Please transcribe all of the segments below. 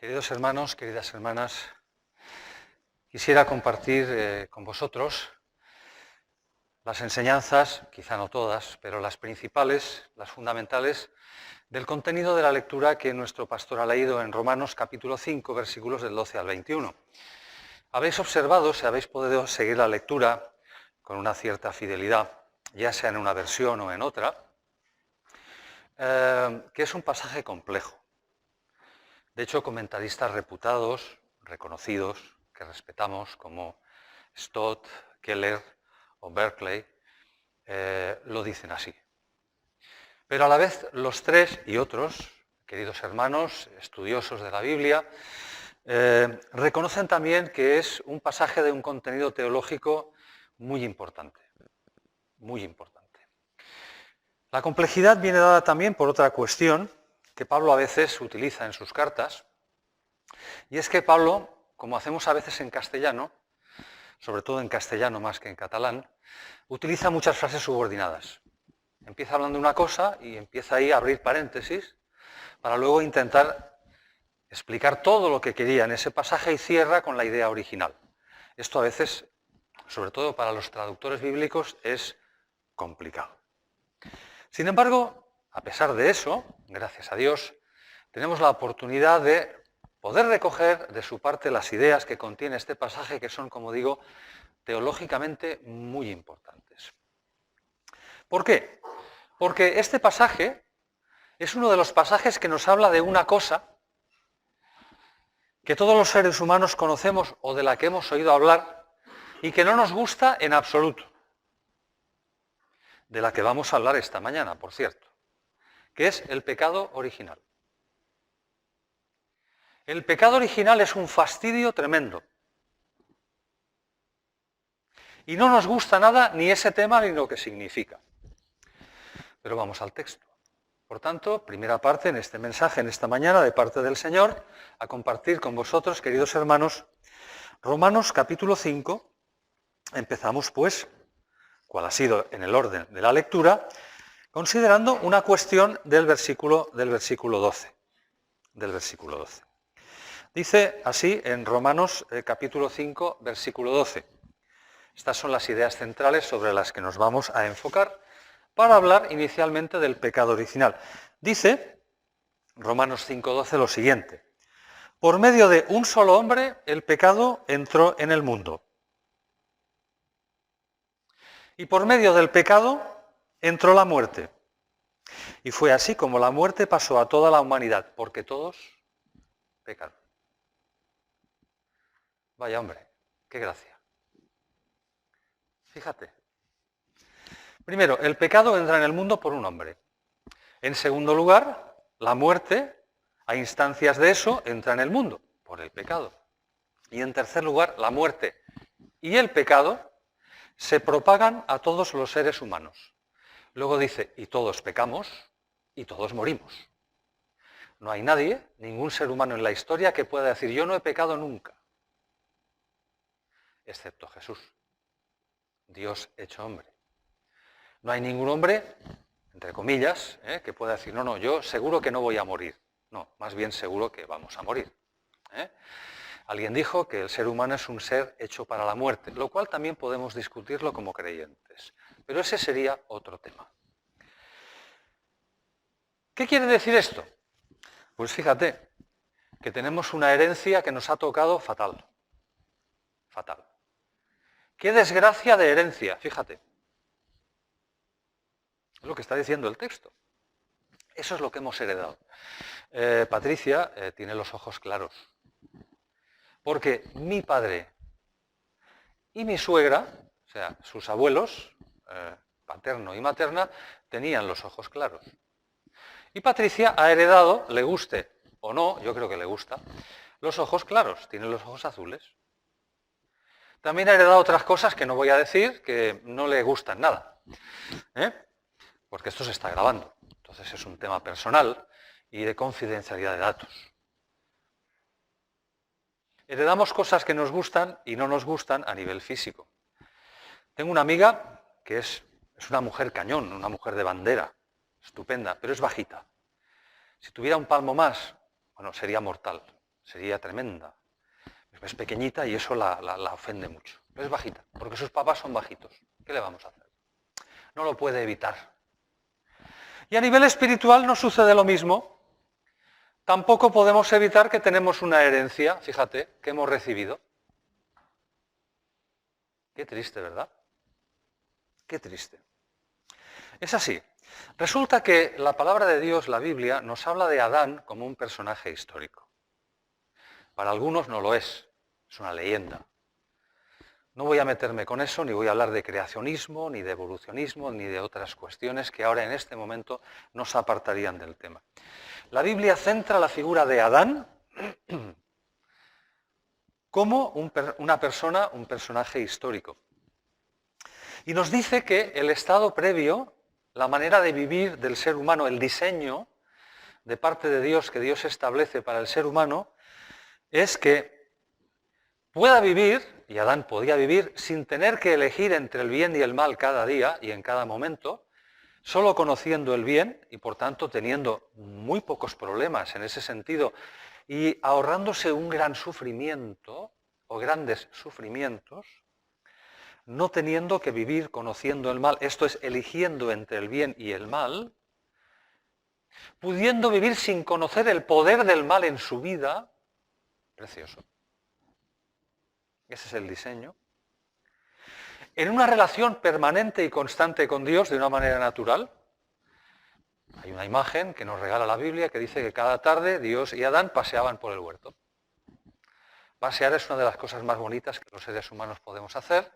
Queridos hermanos, queridas hermanas, quisiera compartir con vosotros las enseñanzas, quizá no todas, pero las principales, las fundamentales, del contenido de la lectura que nuestro pastor ha leído en Romanos capítulo 5, versículos del 12 al 21. Habéis observado, si habéis podido seguir la lectura con una cierta fidelidad, ya sea en una versión o en otra, que es un pasaje complejo. De hecho, comentaristas reputados, reconocidos, que respetamos, como Stott, Keller o Berkeley, lo dicen así. Pero a la vez los tres y otros, queridos hermanos, estudiosos de la Biblia, reconocen también que es un pasaje de un contenido teológico muy importante, muy importante. La complejidad viene dada también por otra cuestión que Pablo a veces utiliza en sus cartas, y es que Pablo, como hacemos a veces en castellano, sobre todo en castellano más que en catalán, utiliza muchas frases subordinadas. Empieza hablando de una cosa y empieza ahí a abrir paréntesis para luego intentar explicar todo lo que quería en ese pasaje y cierra con la idea original. Esto a veces, sobre todo para los traductores bíblicos, es complicado. Sin embargo, a pesar de eso, gracias a Dios, tenemos la oportunidad de poder recoger de su parte las ideas que contiene este pasaje, que son, como digo, teológicamente muy importantes. ¿Por qué? Porque este pasaje es uno de los pasajes que nos habla de una cosa que todos los seres humanos conocemos o de la que hemos oído hablar y que no nos gusta en absoluto. De la que vamos a hablar esta mañana, por cierto, que es el pecado original. El pecado original es un fastidio tremendo. Y no nos gusta nada ni ese tema ni lo que significa. Pero vamos al texto. Por tanto, primera parte en este mensaje, en esta mañana, de parte del Señor, a compartir con vosotros, queridos hermanos, Romanos capítulo 5. Empezamos, pues, cual ha sido en el orden de la lectura, considerando una cuestión del versículo 12. Dice así en Romanos capítulo 5, versículo 12. Estas son las ideas centrales sobre las que nos vamos a enfocar para hablar inicialmente del pecado original. Dice Romanos 5:12 lo siguiente: por medio de un solo hombre el pecado entró en el mundo. Y por medio del pecado entró la muerte. Y fue así como la muerte pasó a toda la humanidad, porque todos pecaron. Vaya hombre, qué gracia. Fíjate. Primero, el pecado entra en el mundo por un hombre. En segundo lugar, la muerte, a instancias de eso, entra en el mundo, por el pecado. Y en tercer lugar, la muerte y el pecado se propagan a todos los seres humanos. Luego dice, y todos pecamos y todos morimos. No hay nadie, ningún ser humano en la historia que pueda decir, yo no he pecado nunca, excepto Jesús, Dios hecho hombre. No hay ningún hombre, entre comillas, que pueda decir, no, yo seguro que no voy a morir. No, más bien seguro que vamos a morir. Alguien dijo que el ser humano es un ser hecho para la muerte, lo cual también podemos discutirlo como creyentes. Pero ese sería otro tema. ¿Qué quiere decir esto? Pues fíjate, que tenemos una herencia que nos ha tocado fatal. Fatal. ¡Qué desgracia de herencia! Fíjate. Es lo que está diciendo el texto. Eso es lo que hemos heredado. Patricia tiene los ojos claros. Porque mi padre y mi suegra, o sea, sus abuelos, paterno y materna, tenían los ojos claros. Y Patricia ha heredado, le guste o no, yo creo que le gusta, los ojos claros, tiene los ojos azules. También ha heredado otras cosas que no voy a decir, que no le gustan nada. Porque esto se está grabando. Entonces es un tema personal y de confidencialidad de datos. Heredamos cosas que nos gustan y no nos gustan a nivel físico. Tengo una amiga que es una mujer cañón, una mujer de bandera, estupenda, pero es bajita. Si tuviera un palmo más, bueno, sería mortal. sería tremenda. Es pequeñita y eso la ofende mucho. Pero es bajita, porque sus papás son bajitos. ¿Qué le vamos a hacer? No lo puede evitar. Y a nivel espiritual no sucede lo mismo. Tampoco podemos evitar que tenemos una herencia, fíjate, que hemos recibido. Qué triste, ¿verdad? Qué triste. Es así. Resulta que la palabra de Dios, la Biblia, nos habla de Adán como un personaje histórico. Para algunos no lo es una leyenda. No voy a meterme con eso, ni voy a hablar de creacionismo, ni de evolucionismo, ni de otras cuestiones que ahora en este momento nos apartarían del tema. La Biblia centra la figura de Adán como una persona, un personaje histórico. Y nos dice que el estado previo, la manera de vivir del ser humano, el diseño de parte de Dios que Dios establece para el ser humano, es que pueda vivir, y Adán podía vivir, sin tener que elegir entre el bien y el mal cada día y en cada momento, solo conociendo el bien y por tanto teniendo muy pocos problemas en ese sentido y ahorrándose un gran sufrimiento o grandes sufrimientos, no teniendo que vivir conociendo el mal, esto es, eligiendo entre el bien y el mal, pudiendo vivir sin conocer el poder del mal en su vida, precioso. Ese es el diseño. En una relación permanente y constante con Dios de una manera natural. Hay una imagen que nos regala la Biblia que dice que cada tarde Dios y Adán paseaban por el huerto. Pasear es una de las cosas más bonitas que los seres humanos podemos hacer.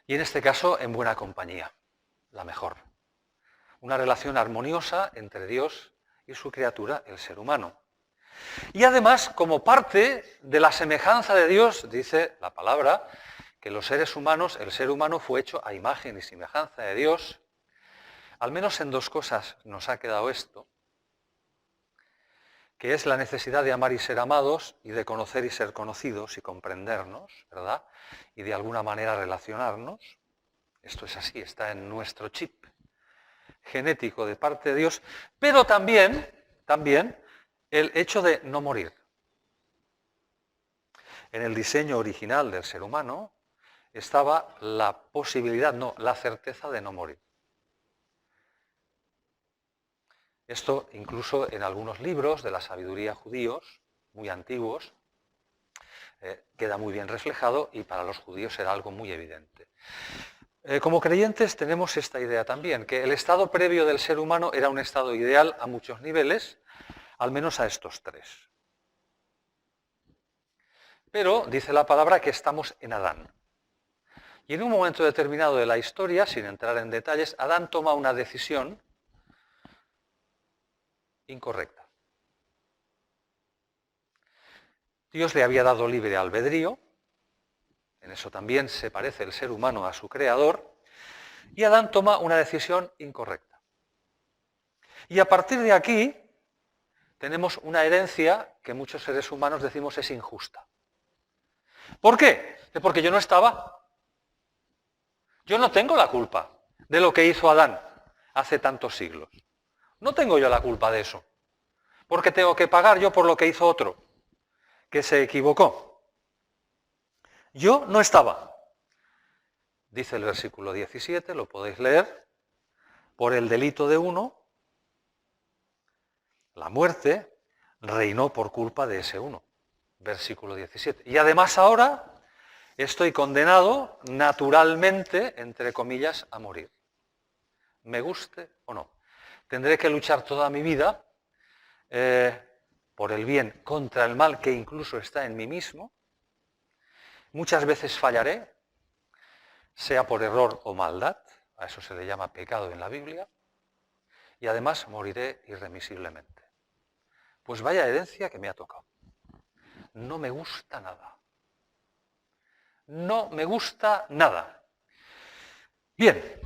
Y en este caso, en buena compañía, la mejor. Una relación armoniosa entre Dios y su criatura, el ser humano. Y además, como parte de la semejanza de Dios, dice la palabra, que los seres humanos, el ser humano fue hecho a imagen y semejanza de Dios. Al menos en dos cosas nos ha quedado esto, que es la necesidad de amar y ser amados, y de conocer y ser conocidos, y comprendernos, ¿verdad? Y de alguna manera relacionarnos. Esto es así, está en nuestro chip genético de parte de Dios, pero también el hecho de no morir. En el diseño original del ser humano estaba la posibilidad, no, la certeza de no morir. Esto incluso en algunos libros de la sabiduría judíos, muy antiguos, queda muy bien reflejado y para los judíos era algo muy evidente. Como creyentes tenemos esta idea también, que el estado previo del ser humano era un estado ideal a muchos niveles, al menos a estos tres. Pero dice la palabra que estamos en Adán. Y en un momento determinado de la historia, sin entrar en detalles, Adán toma una decisión incorrecta. Dios le había dado libre albedrío, en eso también se parece el ser humano a su creador, y Adán toma una decisión incorrecta. Y a partir de aquí tenemos una herencia que muchos seres humanos decimos es injusta. ¿Por qué? Porque yo no estaba. Yo no tengo la culpa de lo que hizo Adán hace tantos siglos. No tengo yo la culpa de eso. Porque tengo que pagar yo por lo que hizo otro, que se equivocó. Yo no estaba. Dice el versículo 17, lo podéis leer. Por el delito de uno, la muerte reinó por culpa de ese uno. Versículo 17. Y además ahora estoy condenado naturalmente, entre comillas, a morir. Me guste o no. Tendré que luchar toda mi vida por el bien contra el mal que incluso está en mí mismo. Muchas veces fallaré, sea por error o maldad, a eso se le llama pecado en la Biblia, y además moriré irremisiblemente. Pues vaya herencia que me ha tocado. No me gusta nada. No me gusta nada. Bien,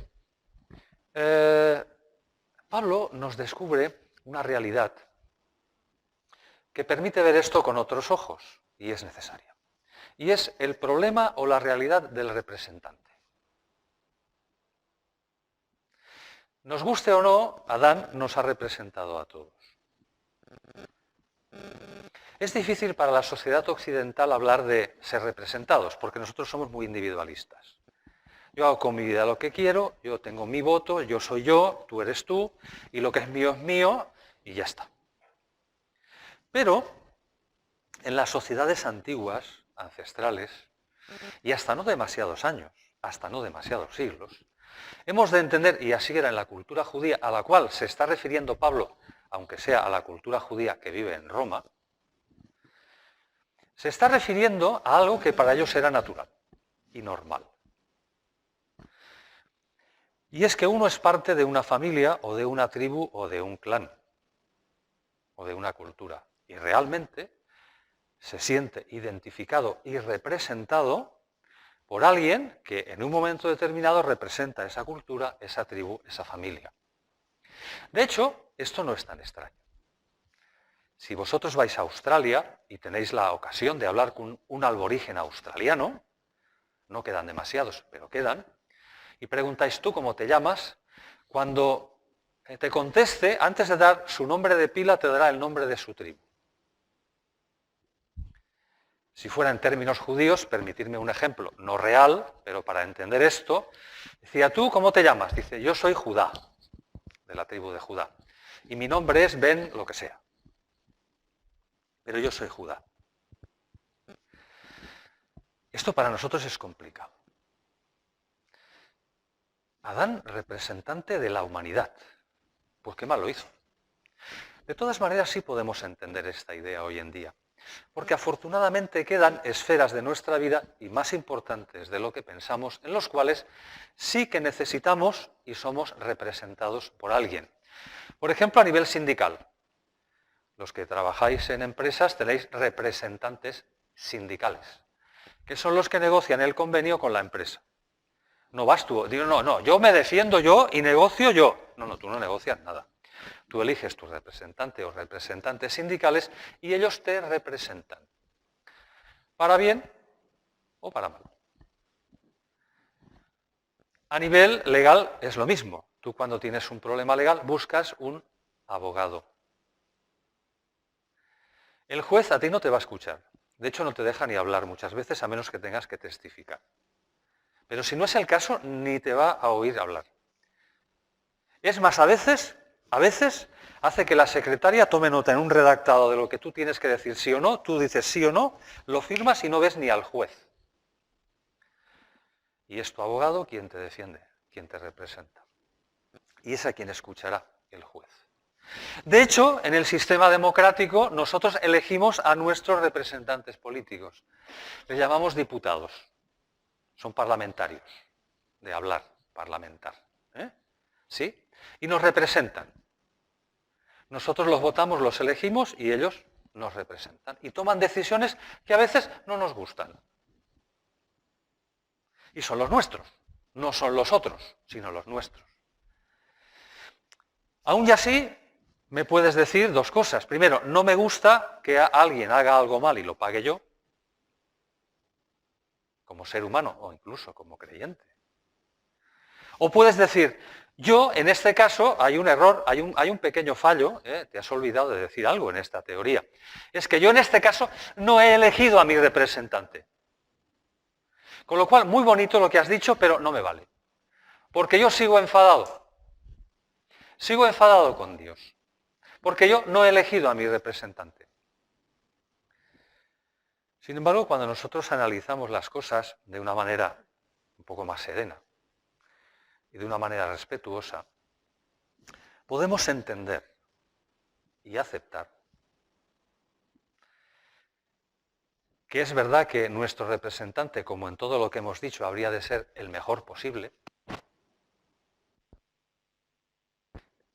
Pablo nos descubre una realidad que permite ver esto con otros ojos, y es necesaria. Y es el problema o la realidad del representante. Nos guste o no, Adán nos ha representado a todos. Es difícil para la sociedad occidental hablar de ser representados, porque nosotros somos muy individualistas. Yo hago con mi vida lo que quiero, yo tengo mi voto, yo soy yo, tú eres tú, y lo que es mío, y ya está. Pero en las sociedades antiguas, ancestrales, y hasta no demasiados años, hasta no demasiados siglos, hemos de entender, y así era en la cultura judía, a la cual se está refiriendo Pablo, aunque sea a la cultura judía que vive en Roma, se está refiriendo a algo que para ellos era natural y normal. Y es que uno es parte de una familia o de una tribu o de un clan o de una cultura. Y realmente se siente identificado y representado por alguien que en un momento determinado representa esa cultura, esa tribu, esa familia. De hecho, esto no es tan extraño. Si vosotros vais a Australia y tenéis la ocasión de hablar con un aborigen australiano, no quedan demasiados, pero quedan, y preguntáis tú cómo te llamas, cuando te conteste, antes de dar su nombre de pila, te dará el nombre de su tribu. Si fuera en términos judíos, permitidme un ejemplo, no real, pero para entender esto, decía, ¿tú cómo te llamas? Dice, yo soy Judá, de la tribu de Judá, y mi nombre es Ben lo que sea, pero yo soy Judá. Esto para nosotros es complicado. Adán, representante de la humanidad, pues qué mal lo hizo. De todas maneras sí podemos entender esta idea hoy en día, porque afortunadamente quedan esferas de nuestra vida, y más importantes de lo que pensamos, en los cuales sí que necesitamos y somos representados por alguien. Por ejemplo, a nivel sindical. Los que trabajáis en empresas tenéis representantes sindicales, que son los que negocian el convenio con la empresa. No vas tú, digo, no, yo me defiendo yo y negocio yo. No, tú no negocias nada. Tú eliges tu representante o representantes sindicales y ellos te representan. Para bien o para mal. A nivel legal es lo mismo. Tú cuando tienes un problema legal buscas un abogado. El juez a ti no te va a escuchar. De hecho, no te deja ni hablar muchas veces a menos que tengas que testificar. Pero si no es el caso, ni te va a oír hablar. Es más, a veces hace que la secretaria tome nota en un redactado de lo que tú tienes que decir sí o no, tú dices sí o no, lo firmas y no ves ni al juez. Y es tu abogado quien te defiende, quien te representa. Y es a quien escuchará el juez. De hecho, en el sistema democrático nosotros elegimos a nuestros representantes políticos. Les llamamos diputados. Son parlamentarios, de hablar, parlamentar. ¿Sí? Y nos representan. Nosotros los votamos, los elegimos y ellos nos representan. Y toman decisiones que a veces no nos gustan. Y son los nuestros. No son los otros, sino los nuestros. Aún y así, me puedes decir dos cosas. Primero, no me gusta que alguien haga algo mal y lo pague yo, como ser humano o incluso como creyente. O puedes decir, yo en este caso hay un error, hay un pequeño fallo, te has olvidado de decir algo en esta teoría. Es que yo en este caso no he elegido a mi representante. Con lo cual, muy bonito lo que has dicho, pero no me vale. Porque yo sigo enfadado. Sigo enfadado con Dios. Porque yo no he elegido a mi representante. Sin embargo, cuando nosotros analizamos las cosas de una manera un poco más serena y de una manera respetuosa, podemos entender y aceptar que es verdad que nuestro representante, como en todo lo que hemos dicho, habría de ser el mejor posible,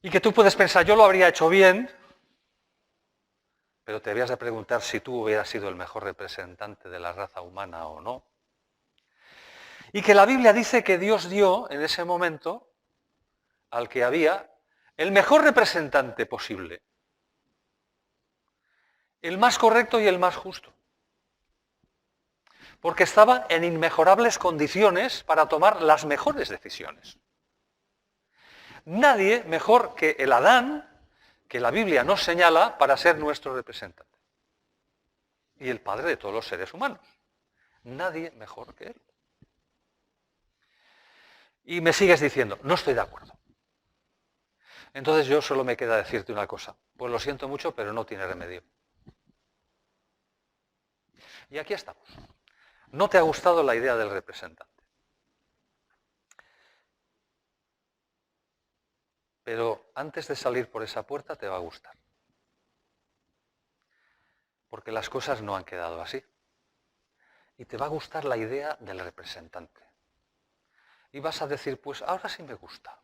y que tú puedes pensar, yo lo habría hecho bien, pero te habías de preguntar si tú hubieras sido el mejor representante de la raza humana o no. Y que la Biblia dice que Dios dio en ese momento al que había el mejor representante posible, el más correcto y el más justo, porque estaba en inmejorables condiciones para tomar las mejores decisiones. Nadie mejor que el Adán que la Biblia nos señala para ser nuestro representante. Y el Padre de todos los seres humanos. Nadie mejor que Él. Y me sigues diciendo, no estoy de acuerdo. Entonces yo solo me queda decirte una cosa. Pues lo siento mucho, pero no tiene remedio. Y aquí estamos. ¿No te ha gustado la idea del representante? Pero antes de salir por esa puerta te va a gustar. Porque las cosas no han quedado así. Y te va a gustar la idea del representante. Y vas a decir, pues ahora sí me gusta,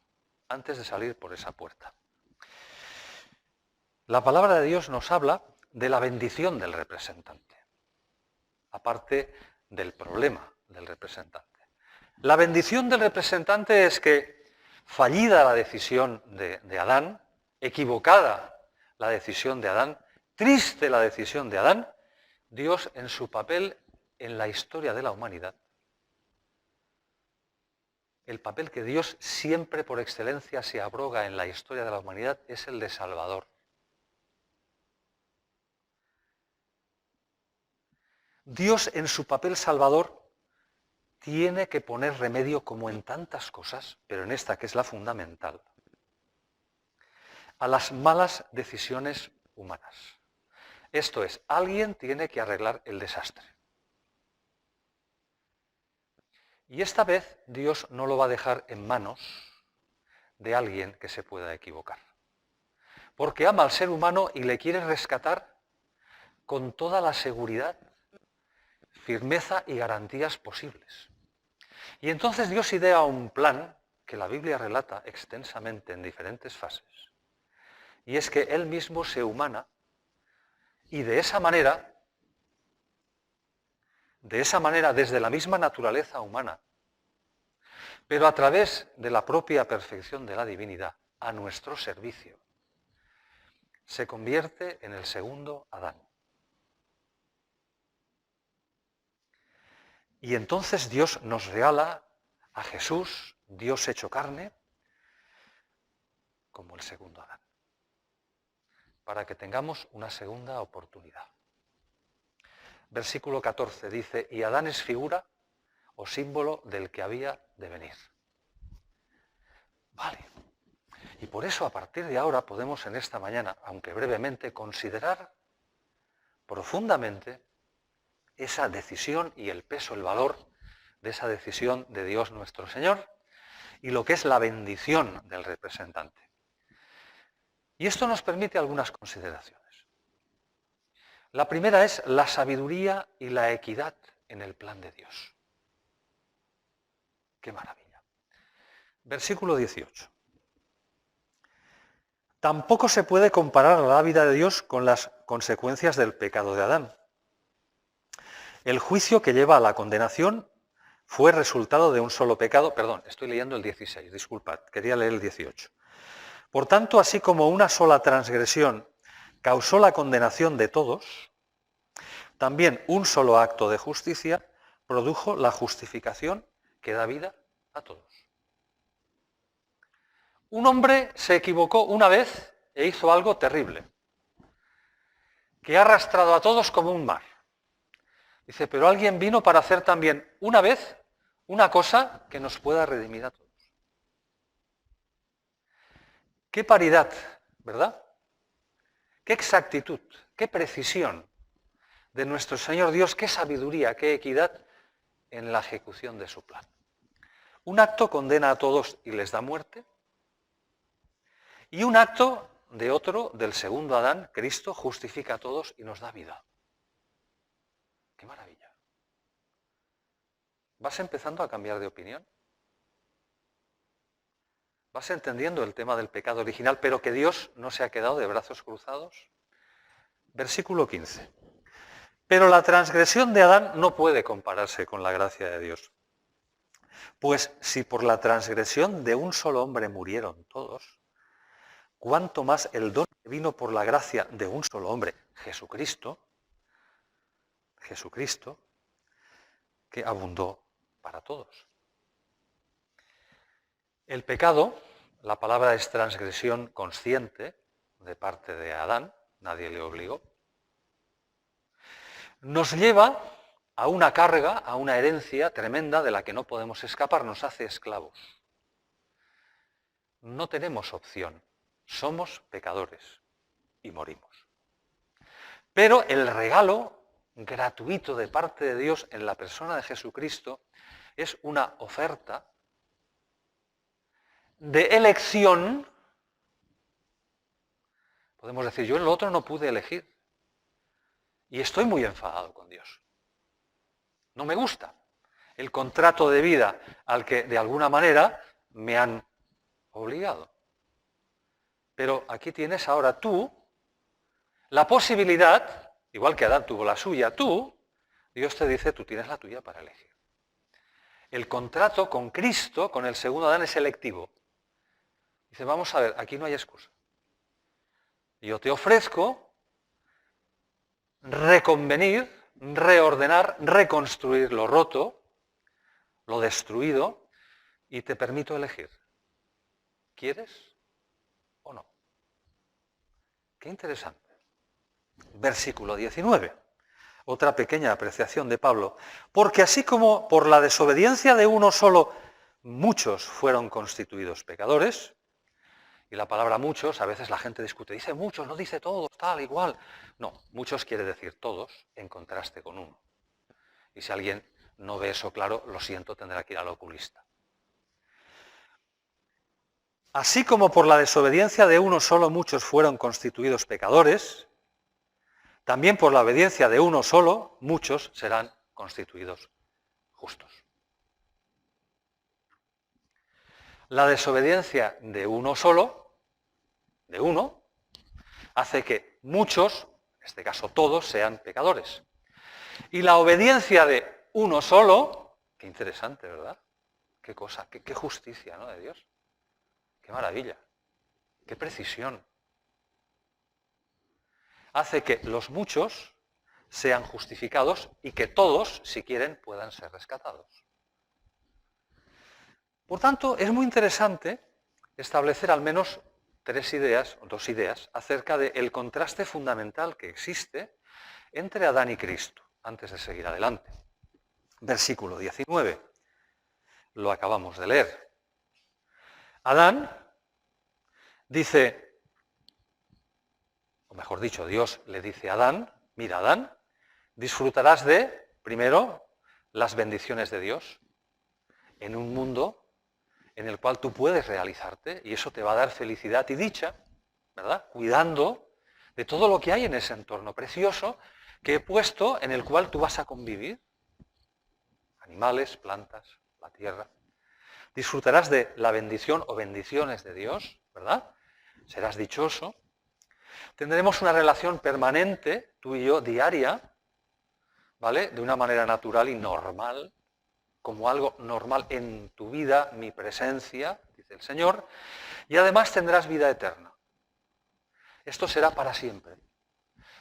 antes de salir por esa puerta. La palabra de Dios nos habla de la bendición del representante, aparte del problema del representante. La bendición del representante es que, fallida la decisión de Adán, equivocada la decisión de Adán, triste la decisión de Adán, Dios en su papel en la historia de la humanidad, el papel que Dios siempre por excelencia se abroga en la historia de la humanidad es el de Salvador. Dios en su papel salvador tiene que poner remedio, como en tantas cosas, pero en esta que es la fundamental, a las malas decisiones humanas. Esto es, alguien tiene que arreglar el desastre. Y esta vez Dios no lo va a dejar en manos de alguien que se pueda equivocar. Porque ama al ser humano y le quiere rescatar con toda la seguridad, firmeza y garantías posibles. Y entonces Dios idea un plan que la Biblia relata extensamente en diferentes fases. Y es que Él mismo se humana y de esa manera, desde la misma naturaleza humana, pero a través de la propia perfección de la divinidad, a nuestro servicio, se convierte en el segundo Adán. Y entonces Dios nos regala a Jesús, Dios hecho carne, como el segundo Adán, para que tengamos una segunda oportunidad. Versículo 14 dice, y Adán es figura o símbolo del que había de venir. Vale. Y por eso a partir de ahora podemos en esta mañana, aunque brevemente, considerar profundamente esa decisión y el peso, el valor de esa decisión de Dios nuestro Señor y lo que es la bendición del representante. Y esto nos permite algunas consideraciones. La primera es la sabiduría y la equidad en el plan de Dios. ¡Qué maravilla! Versículo 18. Tampoco se puede comparar la vida de Dios con las consecuencias del pecado de Adán. El juicio que lleva a la condenación fue resultado de un solo pecado. Perdón, estoy leyendo el 16, disculpad, quería leer el 18. Por tanto, así como una sola transgresión causó la condenación de todos, también un solo acto de justicia produjo la justificación que da vida a todos. Un hombre se equivocó una vez e hizo algo terrible, que ha arrastrado a todos como un mar. Dice, pero alguien vino para hacer también una vez una cosa que nos pueda redimir a todos. Qué paridad, ¿verdad? Qué exactitud, qué precisión de nuestro Señor Dios, qué sabiduría, qué equidad en la ejecución de su plan. Un acto condena a todos y les da muerte, y un acto de otro, del segundo Adán, Cristo, justifica a todos y nos da vida. ¡Qué maravilla! ¿Vas empezando a cambiar de opinión? ¿Vas entendiendo el tema del pecado original, pero que Dios no se ha quedado de brazos cruzados? Versículo 15. Pero la transgresión de Adán no puede compararse con la gracia de Dios. Pues si por la transgresión de un solo hombre murieron todos, cuánto más el don que vino por la gracia de un solo hombre, Jesucristo, que abundó para todos. El pecado, la palabra es transgresión consciente, de parte de Adán, nadie le obligó, nos lleva a una carga, a una herencia tremenda de la que no podemos escapar, nos hace esclavos. No tenemos opción, somos pecadores y morimos. Pero el regalo gratuito de parte de Dios en la persona de Jesucristo es una oferta de elección. Podemos decir, yo en lo otro no pude elegir y estoy muy enfadado con Dios. No me gusta el contrato de vida al que de alguna manera me han obligado. Pero aquí tienes ahora tú la posibilidad, igual que Adán tuvo la suya, Dios te dice, tú tienes la tuya para elegir. El contrato con Cristo, con el segundo Adán, es selectivo. Dice, vamos a ver, aquí no hay excusa. Yo te ofrezco reconvenir, reordenar, reconstruir lo roto, lo destruido, y te permito elegir. ¿Quieres o no? Qué interesante. Versículo 19. Otra pequeña apreciación de Pablo. Porque así como por la desobediencia de uno solo muchos fueron constituidos pecadores, y la palabra muchos, a veces la gente discute, dice muchos, no dice todos, tal, igual. No, muchos quiere decir todos en contraste con uno. Y si alguien no ve eso claro, lo siento, tendrá que ir al oculista. Así como por la desobediencia de uno solo muchos fueron constituidos pecadores, también por la obediencia de uno solo muchos serán constituidos justos. La desobediencia de uno solo, de uno, hace que muchos, en este caso todos, sean pecadores. Y la obediencia de uno solo, qué interesante, ¿verdad? Qué cosa, qué justicia, ¿no?, de Dios. Qué maravilla, qué precisión. Hace que los muchos sean justificados y que todos, si quieren, puedan ser rescatados. Por tanto, es muy interesante establecer al menos dos ideas acerca del contraste fundamental que existe entre Adán y Cristo, antes de seguir adelante. Versículo 19, lo acabamos de leer. Adán dice, o mejor dicho, Dios le dice a Adán, mira Adán, disfrutarás de, primero, las bendiciones de Dios en un mundo en el cual tú puedes realizarte y eso te va a dar felicidad y dicha, ¿verdad? Cuidando de todo lo que hay en ese entorno precioso que he puesto en el cual tú vas a convivir. Animales, plantas, la tierra. Disfrutarás de la bendición o bendiciones de Dios, ¿verdad? Serás dichoso. Tendremos una relación permanente, tú y yo, diaria, ¿vale? De una manera natural y normal, como algo normal en tu vida, mi presencia, dice el Señor, y además tendrás vida eterna. Esto será para siempre.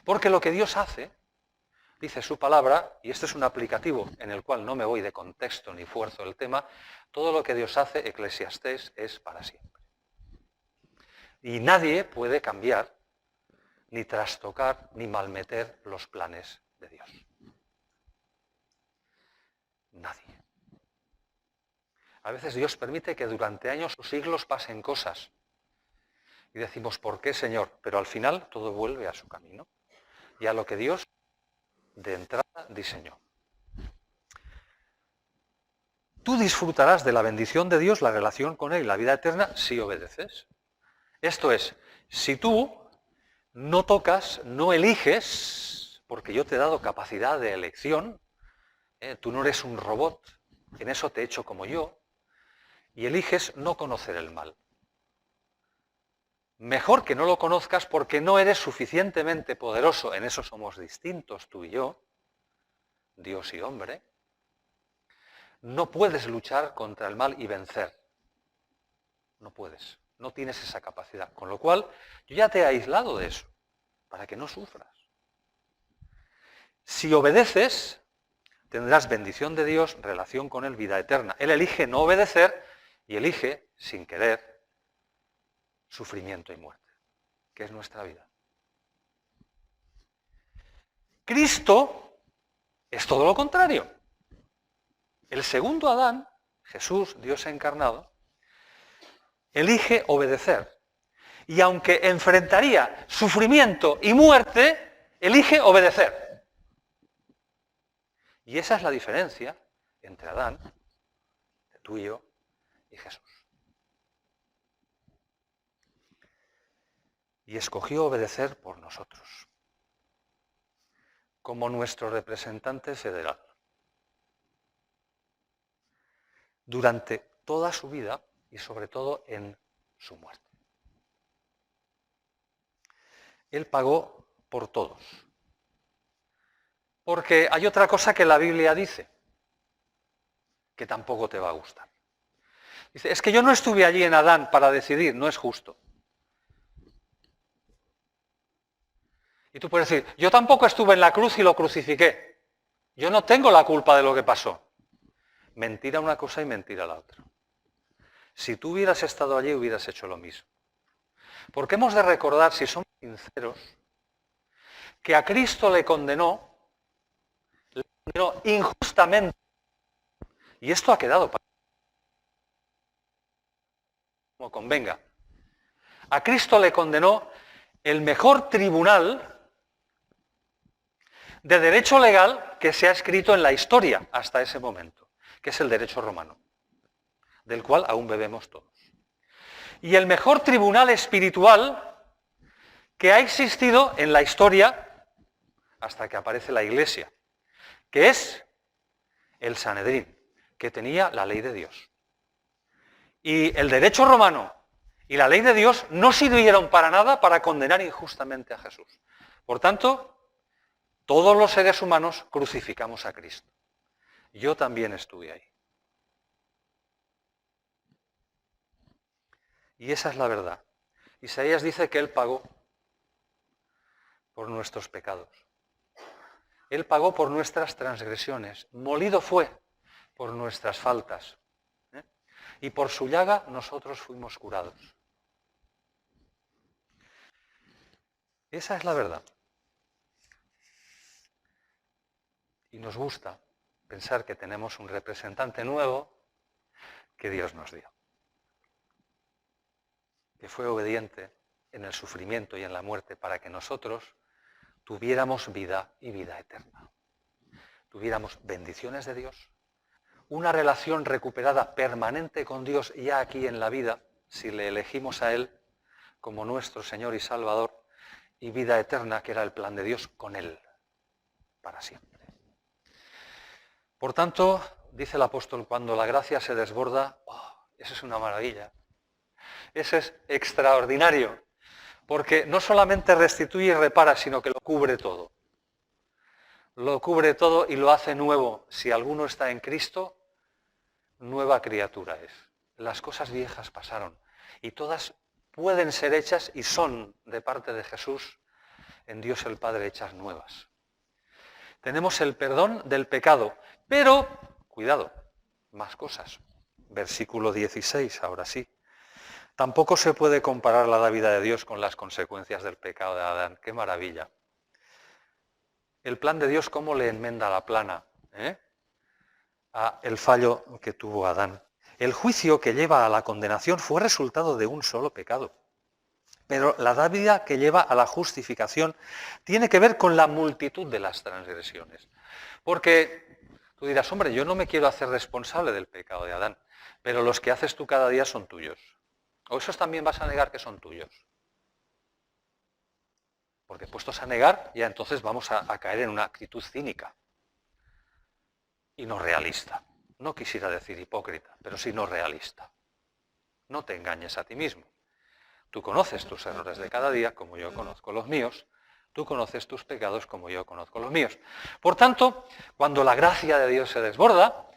Porque lo que Dios hace, dice su palabra, y este es un aplicativo en el cual no me voy de contexto ni fuerzo el tema, todo lo que Dios hace, Eclesiastés, es para siempre. Y nadie puede cambiar, ni trastocar, ni malmeter los planes de Dios. Nadie. A veces Dios permite que durante años o siglos pasen cosas. Y decimos, ¿por qué, Señor? Pero al final todo vuelve a su camino y a lo que Dios de entrada diseñó. Tú disfrutarás de la bendición de Dios, la relación con Él, la vida eterna, si obedeces. Esto es, si tú no tocas, no eliges, porque yo te he dado capacidad de elección, tú no eres un robot, en eso te he hecho como yo, y eliges no conocer el mal. Mejor que no lo conozcas porque no eres suficientemente poderoso, en eso somos distintos tú y yo, Dios y hombre. No puedes luchar contra el mal y vencer. No puedes, no tienes esa capacidad. Con lo cual, yo ya te he aislado de eso, para que no sufras. Si obedeces, tendrás bendición de Dios, relación con Él, vida eterna. Él elige no obedecer y elige, sin querer, sufrimiento y muerte. que es nuestra vida. Cristo es todo lo contrario. El segundo Adán, Jesús, Dios encarnado, elige obedecer. Y aunque enfrentaría sufrimiento y muerte, elige obedecer. Y esa es la diferencia entre Adán, tú y yo, y Jesús. Y escogió obedecer por nosotros, como nuestro representante federal. Durante toda su vida y sobre todo en su muerte. Él pagó por todos. Porque hay otra cosa que la Biblia dice, que tampoco te va a gustar. Dice, es que yo no estuve allí en Adán para decidir, no es justo. Y tú puedes decir, yo tampoco estuve en la cruz y lo crucifiqué. Yo no tengo la culpa de lo que pasó. Mentira una cosa y mentira la otra. Si tú hubieras estado allí, hubieras hecho lo mismo. Porque hemos de recordar, si somos sinceros, que a Cristo le condenó injustamente. Y esto ha quedado para como convenga. A Cristo le condenó el mejor tribunal de derecho legal que se ha escrito en la historia hasta ese momento, que es el derecho romano, del cual aún bebemos todos. Y el mejor tribunal espiritual que ha existido en la historia hasta que aparece la Iglesia, que es el Sanedrín, que tenía la ley de Dios. Y el derecho romano y la ley de Dios no sirvieron para nada para condenar injustamente a Jesús. Por tanto, todos los seres humanos crucificamos a Cristo. Yo también estuve ahí. Y esa es la verdad. Isaías dice que Él pagó por nuestros pecados. Él pagó por nuestras transgresiones. Molido fue por nuestras faltas. Y por su llaga nosotros fuimos curados. Esa es la verdad. Y nos gusta pensar que tenemos un representante nuevo que Dios nos dio. Que fue obediente en el sufrimiento y en la muerte para que nosotros tuviéramos vida y vida eterna. Tuviéramos bendiciones de Dios, una relación recuperada permanente con Dios ya aquí en la vida, si le elegimos a Él como nuestro Señor y Salvador, y vida eterna, que era el plan de Dios, con Él, para siempre. Por tanto, dice el apóstol, cuando la gracia se desborda, eso es una maravilla. Eso es extraordinario, porque no solamente restituye y repara, sino que lo cubre todo. Lo cubre todo y lo hace nuevo. Si alguno está en Cristo, nueva criatura es. Las cosas viejas pasaron y todas pueden ser hechas y son de parte de Jesús en Dios el Padre hechas nuevas. Tenemos el perdón del pecado, pero, cuidado, más cosas. Versículo 16, ahora sí. Tampoco se puede comparar la vida de Dios con las consecuencias del pecado de Adán. ¡Qué maravilla! El plan de Dios, ¿cómo le enmenda la plana a el fallo que tuvo Adán? El juicio que lleva a la condenación fue resultado de un solo pecado. Pero la dávida que lleva a la justificación tiene que ver con la multitud de las transgresiones. Porque tú dirás, hombre, yo no me quiero hacer responsable del pecado de Adán, pero los que haces tú cada día son tuyos. ¿O esos también vas a negar que son tuyos? Porque puestos a negar, ya entonces vamos a caer en una actitud cínica y no realista. No quisiera decir hipócrita, pero sí no realista. No te engañes a ti mismo. Tú conoces tus errores de cada día, como yo conozco los míos. Tú conoces tus pecados, como yo conozco los míos. Por tanto, cuando la gracia de Dios se desborda,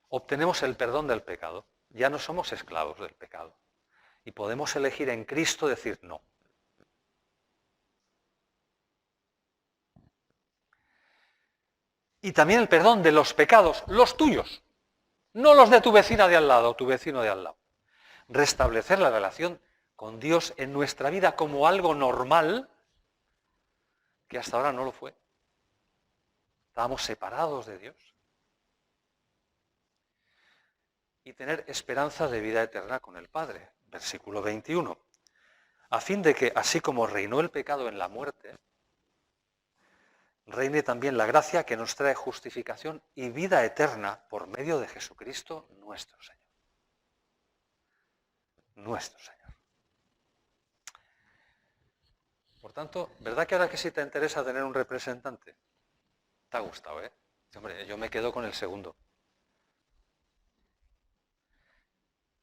obtenemos el perdón del pecado. Ya no somos esclavos del pecado. Y podemos elegir en Cristo decir no. Y también el perdón de los pecados, los tuyos, no los de tu vecina de al lado, tu vecino de al lado. Restablecer la relación con Dios en nuestra vida como algo normal, que hasta ahora no lo fue. Estábamos separados de Dios. Y tener esperanza de vida eterna con el Padre. Versículo 21. A fin de que, así como reinó el pecado en la muerte, reine también la gracia que nos trae justificación y vida eterna por medio de Jesucristo nuestro Señor. Nuestro Señor. Por tanto, ¿verdad que ahora que sí te interesa tener un representante? Te ha gustado, ¿eh? Hombre, yo me quedo con el segundo.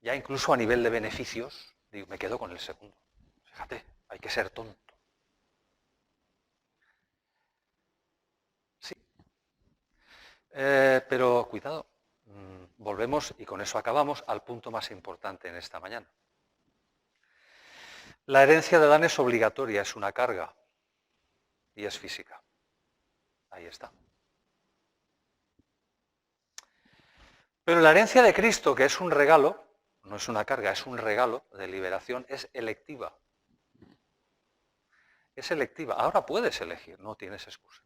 Ya incluso a nivel de beneficios, digo, me quedo con el segundo. Fíjate, hay que ser tonto. Sí. Pero cuidado, volvemos, y con eso acabamos, al punto más importante en esta mañana. La herencia de Adán es obligatoria, es una carga y es física. Ahí está. Pero la herencia de Cristo, que es un regalo, no es una carga, es un regalo de liberación, es electiva. Es electiva. Ahora puedes elegir, no tienes excusa.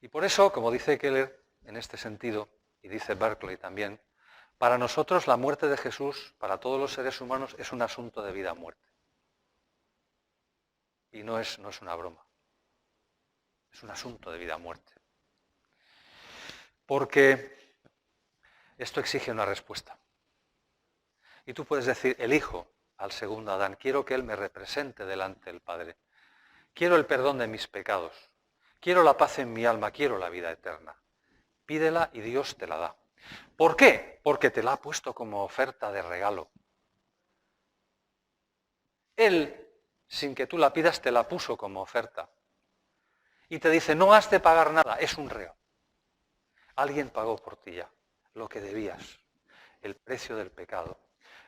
Y por eso, como dice Keller en este sentido, y dice Berkeley también, para nosotros la muerte de Jesús, para todos los seres humanos, es un asunto de vida o muerte. Y no es una broma. Es un asunto de vida o muerte. Porque esto exige una respuesta. Y tú puedes decir, elijo al segundo Adán, quiero que él me represente delante del Padre. Quiero el perdón de mis pecados. Quiero la paz en mi alma, quiero la vida eterna. Pídela y Dios te la da. ¿Por qué? Porque te la ha puesto como oferta de regalo. Él, sin que tú la pidas, te la puso como oferta. Y te dice, no has de pagar nada, es un regalo. Alguien pagó por ti ya lo que debías, el precio del pecado.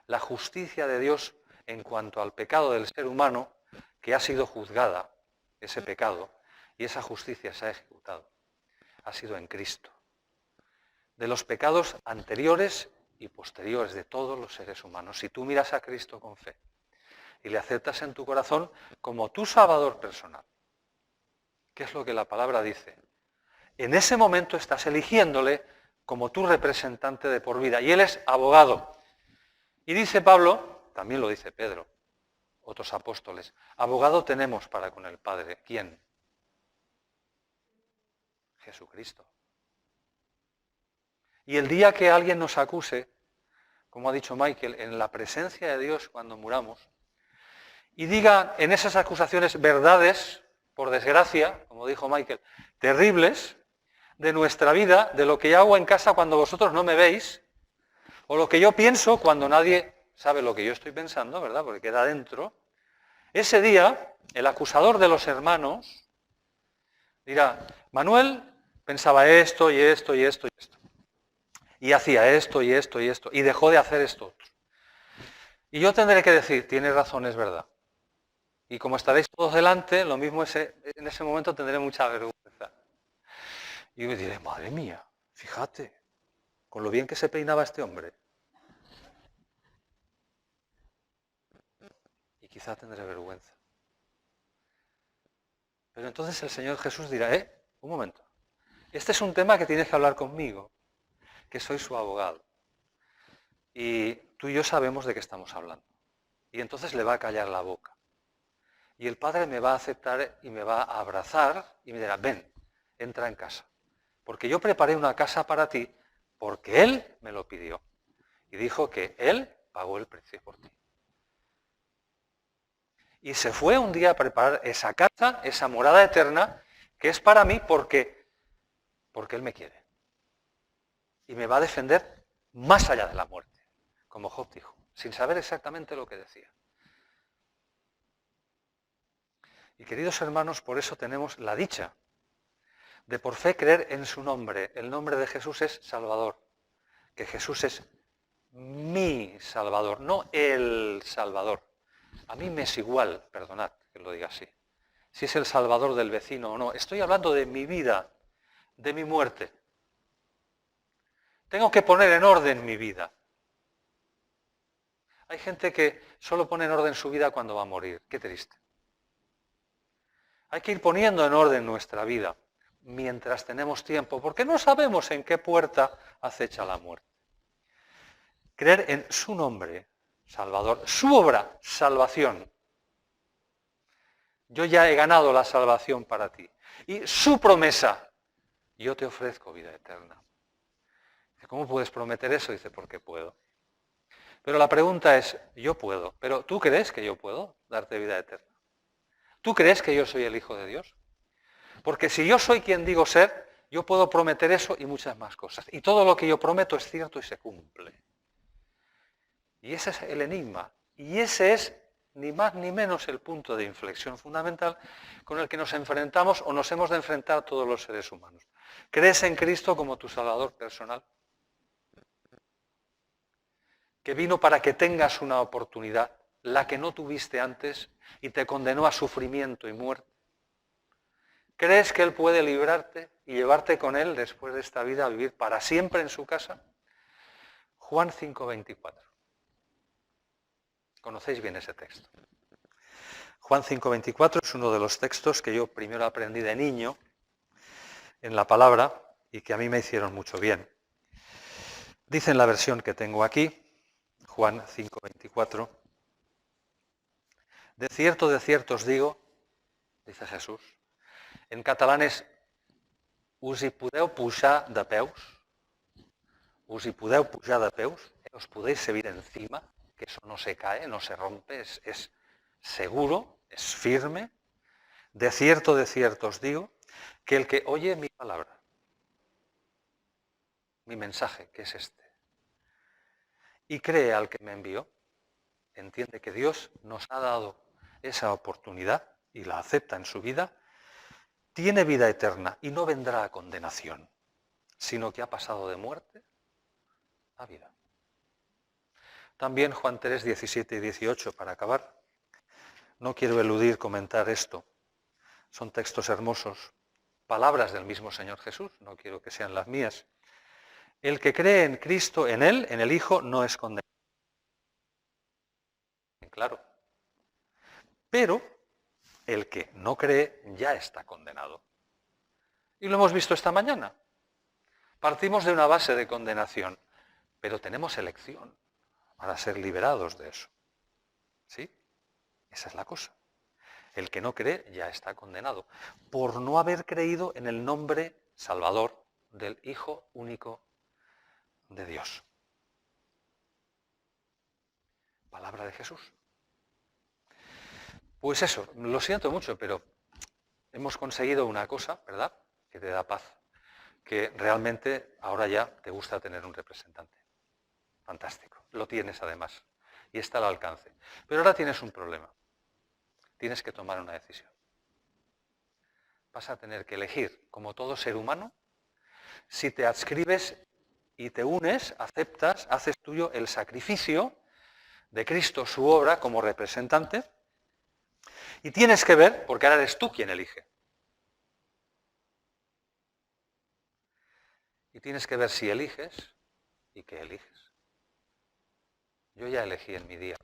La justicia de Dios en cuanto al pecado del ser humano, que ha sido juzgada, ese pecado, y esa justicia se ha ejecutado. Ha sido en Cristo. De los pecados anteriores y posteriores de todos los seres humanos. Si tú miras a Cristo con fe y le aceptas en tu corazón como tu Salvador personal, ¿qué es lo que la palabra dice? En ese momento estás eligiéndole como tu representante de por vida. Y él es abogado. Y dice Pablo, también lo dice Pedro, otros apóstoles, abogado tenemos para con el Padre. ¿Quién? Jesucristo. Y el día que alguien nos acuse, como ha dicho Michael, en la presencia de Dios cuando muramos, y diga en esas acusaciones verdades, por desgracia, como dijo Michael, terribles, de nuestra vida, de lo que yo hago en casa cuando vosotros no me veis, o lo que yo pienso cuando nadie sabe lo que yo estoy pensando, ¿verdad? Porque queda dentro. Ese día, el acusador de los hermanos dirá, Manuel pensaba esto y esto y esto y esto. Y hacía esto y esto y esto. Y dejó de hacer esto otro. Y yo tendré que decir, tiene razón, es verdad. Y como estaréis todos delante, lo mismo en ese momento tendré mucha vergüenza. Y me diré, madre mía, fíjate, con lo bien que se peinaba este hombre. Y quizá tendré vergüenza. Pero entonces el Señor Jesús dirá, un momento, este es un tema que tienes que hablar conmigo, que soy su abogado. Y tú y yo sabemos de qué estamos hablando. Y entonces le va a callar la boca. Y el Padre me va a aceptar y me va a abrazar y me dirá, ven, entra en casa. Porque yo preparé una casa para ti porque Él me lo pidió. Y dijo que Él pagó el precio por ti. Y se fue un día a preparar esa casa, esa morada eterna, que es para mí porque Él me quiere. Y me va a defender más allá de la muerte, como Job dijo, sin saber exactamente lo que decía. Y queridos hermanos, por eso tenemos la dicha de por fe creer en su nombre. El nombre de Jesús es Salvador, que Jesús es mi Salvador, no el Salvador. A mí me es igual, perdonad que lo diga así, si es el Salvador del vecino o no. Estoy hablando de mi vida, de mi muerte. Tengo que poner en orden mi vida. Hay gente que solo pone en orden su vida cuando va a morir. Qué triste. Hay que ir poniendo en orden nuestra vida mientras tenemos tiempo, porque no sabemos en qué puerta acecha la muerte. Creer en su nombre, Salvador, su obra, salvación. Yo ya he ganado la salvación para ti. Y su promesa, yo te ofrezco vida eterna. ¿Cómo puedes prometer eso? Dice, porque puedo. Pero la pregunta es, yo puedo, pero ¿tú crees que yo puedo darte vida eterna? ¿Tú crees que yo soy el Hijo de Dios? Porque si yo soy quien digo ser, yo puedo prometer eso y muchas más cosas. Y todo lo que yo prometo es cierto y se cumple. Y ese es el enigma. Y ese es ni más ni menos el punto de inflexión fundamental con el que nos enfrentamos o nos hemos de enfrentar todos los seres humanos. ¿Crees en Cristo como tu Salvador personal? Que vino para que tengas una oportunidad, la que no tuviste antes, y te condenó a sufrimiento y muerte. ¿Crees que Él puede librarte y llevarte con Él después de esta vida a vivir para siempre en su casa? Juan 5:24. Conocéis bien ese texto. Juan 5:24 es uno de los textos que yo primero aprendí de niño en la palabra y que a mí me hicieron mucho bien. Dice en la versión que tengo aquí, Juan 5:24, de cierto os digo, dice Jesús, en catalán es us hi podeu pujar de peus, os podéis subir encima, que eso no se cae, no se rompe, es seguro, es firme. De cierto os digo, que el que oye mi palabra, mi mensaje, que es este, y cree al que me envió, entiende que Dios nos ha dado esa oportunidad y la acepta en su vida, tiene vida eterna y no vendrá a condenación, sino que ha pasado de muerte a vida. También Juan 3, 17 y 18, para acabar. No quiero eludir comentar esto. Son textos hermosos, palabras del mismo Señor Jesús, no quiero que sean las mías. El que cree en Cristo, en Él, en el Hijo, no es condenado. Claro. Pero el que no cree ya está condenado. Y lo hemos visto esta mañana. Partimos de una base de condenación, pero tenemos elección para ser liberados de eso. ¿Sí? Esa es la cosa. El que no cree ya está condenado por no haber creído en el nombre salvador del Hijo único de Dios. Palabra de Jesús. Pues eso, lo siento mucho, pero hemos conseguido una cosa, ¿verdad?, que te da paz, que realmente ahora ya te gusta tener un representante. Fantástico, lo tienes además, y está al alcance. Pero ahora tienes un problema, tienes que tomar una decisión. Vas a tener que elegir, como todo ser humano, si te adscribes y te unes, aceptas, haces tuyo el sacrificio de Cristo, su obra como representante, y tienes que ver, porque ahora eres tú quien elige. Y tienes que ver si eliges y qué eliges. Yo ya elegí en mi día.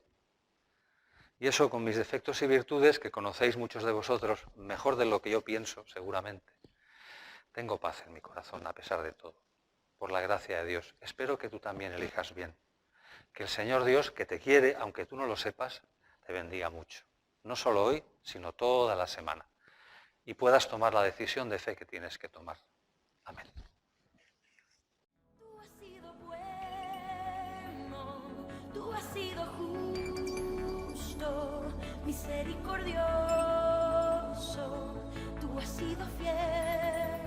Y eso con mis defectos y virtudes, que conocéis muchos de vosotros mejor de lo que yo pienso, seguramente. Tengo paz en mi corazón a pesar de todo, por la gracia de Dios. Espero que tú también elijas bien. Que el Señor Dios, que te quiere, aunque tú no lo sepas, te bendiga mucho. No solo hoy, sino toda la semana. Y puedas tomar la decisión de fe que tienes que tomar. Amén. Tú has sido bueno, tú has sido justo, misericordioso, tú has sido fiel.